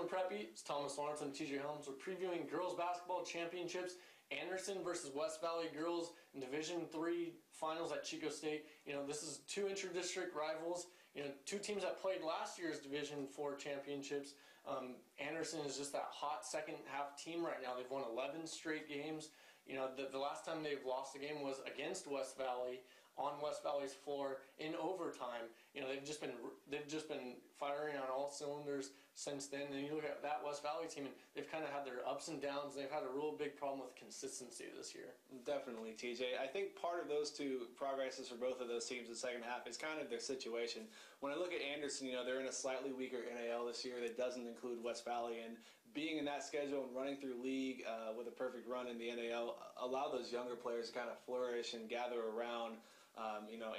from Preppy. It's Thomas Lawrence and TJ Helms. We're previewing girls basketball championships. Anderson versus West Valley girls in Division III finals at Chico State. This is two inter-district rivals. Two teams that played last year's Division IV championships. Anderson is just that hot second half team right now. They've won 11 straight games. The last time they've lost a game was against West Valley on West Valley's floor in overtime. They've just been firing on all cylinders since then. And you look at that West Valley team, and they've kind of had their ups and downs. They've had a real big problem with consistency this year. Definitely, TJ. I think part of those two progresses for both of those teams in the second half is kind of their situation. When I look at Anderson, they're in a slightly weaker NAL this year that doesn't include West Valley, and being in that schedule and running through league with a perfect run in the NAL allow those younger players to kind of flourish and gather around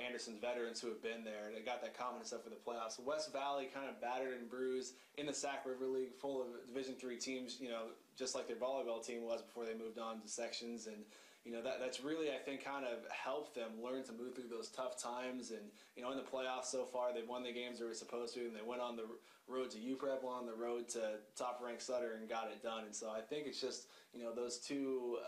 Anderson's veterans who have been there. They got that confidence up for the playoffs. West Valley kind of battered and bruised in the Sac River League, full of Division III teams, just like their volleyball team was before they moved on to sections. And, that's really, I think, kind of helped them learn to move through those tough times. And, in the playoffs so far, they've won the games they were supposed to, and they went on the road to UPrep, went on the road to top-ranked Sutter and got it done. And so I think it's just, those two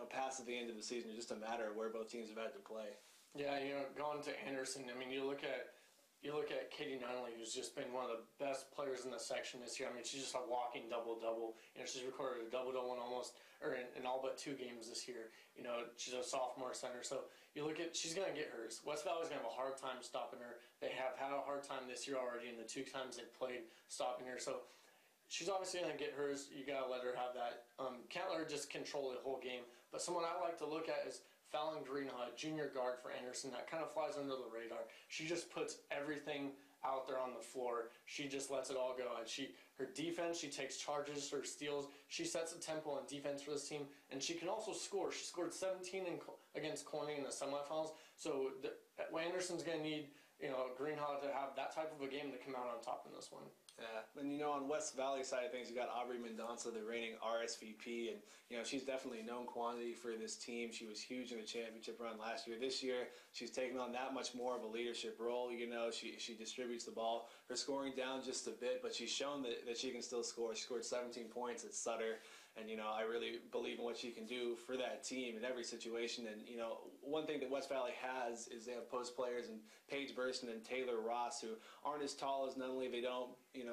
past at the end of the season, it's just a matter of where both teams have had to play. Yeah, going to Anderson, you look at Katie Nunley, who's just been one of the best players in the section this year. She's just a walking double-double. She's recorded a double-double in all but 2 games this year. She's a sophomore center, so she's going to get hers. West Valley's going to have a hard time stopping her. They have had a hard time this year already in the 2 times they've played stopping her, so she's obviously going to get hers. You got to let her have that. Can't let her just control the whole game. But someone I like to look at is Fallon Greenhaw, junior guard for Anderson, that kind of flies under the radar. She just puts everything out there on the floor. She just lets it all go. And her defense, she takes charges, her steals. She sets the tempo on defense for this team. And she can also score. She scored 17 against Corning in the semifinals. So Anderson's going to need Greenhaw to have that type of a game to come out on top in this one. Yeah, and on West Valley side of things, you got Aubrey Mendonça, the reigning RSVP, and she's definitely a known quantity for this team. She was huge in the championship run last year. This year, she's taken on that much more of a leadership role. She distributes the ball. Her scoring down just a bit, but she's shown that she can still score. She scored 17 points at Sutter, and I really believe in what she can do for that team in every situation. And one thing that West Valley has is they have post players and Paige Burston and Taylor Ross who aren't as tall as Nunley. They don't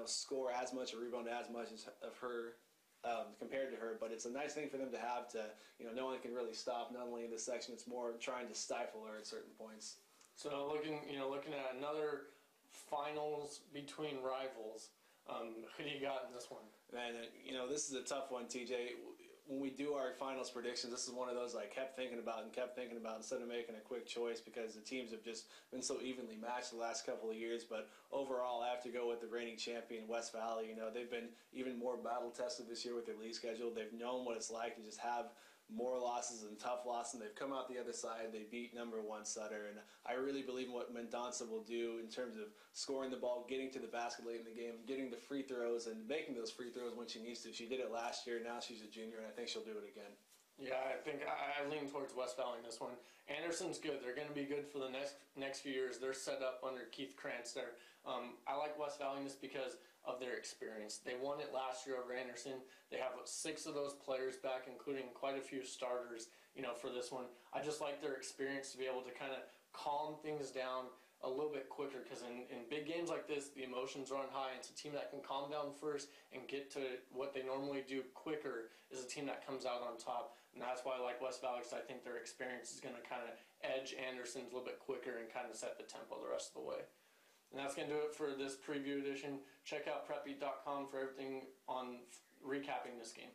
score as much or rebound as much as of her compared to her, but it's a nice thing for them to have to, no one can really stop Nunley in this section. It's more trying to stifle her at certain points. So looking at another finals between rivals, who do you got in this one? And this is a tough one, TJ. When we do our finals predictions, this is one of those I kept thinking about instead of making a quick choice because the teams have just been so evenly matched the last couple of years. But overall, I have to go with the reigning champion, West Valley. They've been even more battle-tested this year with their league schedule. They've known what it's like to just have more losses and tough losses, and they've come out the other side. They beat number 1 Sutter, and I really believe in what Mendonça will do in terms of scoring the ball, getting to the basket late in the game, getting the free throws, and making those free throws when she needs to. She did it last year. Now she's a junior, and I think she'll do it again. Yeah, I think I lean towards West Valley in this one. Anderson's good. They're going to be good for the next few years. They're set up under Keith Krantz there. I like West Valley just because of their experience. They won it last year over Anderson. They have 6 of those players back, including quite a few starters, for this one. I just like their experience to be able to kind of calm things down a little bit quicker, because in big games like this, the emotions run high. It's a team that can calm down first and get to what they normally do quicker is a team that comes out on top. And that's why I like West Valley, because I think their experience is going to kind of edge Anderson's a little bit quicker and kind of set the tempo the rest of the way. And that's going to do it for this preview edition. Check out preppy.com for everything on recapping this game.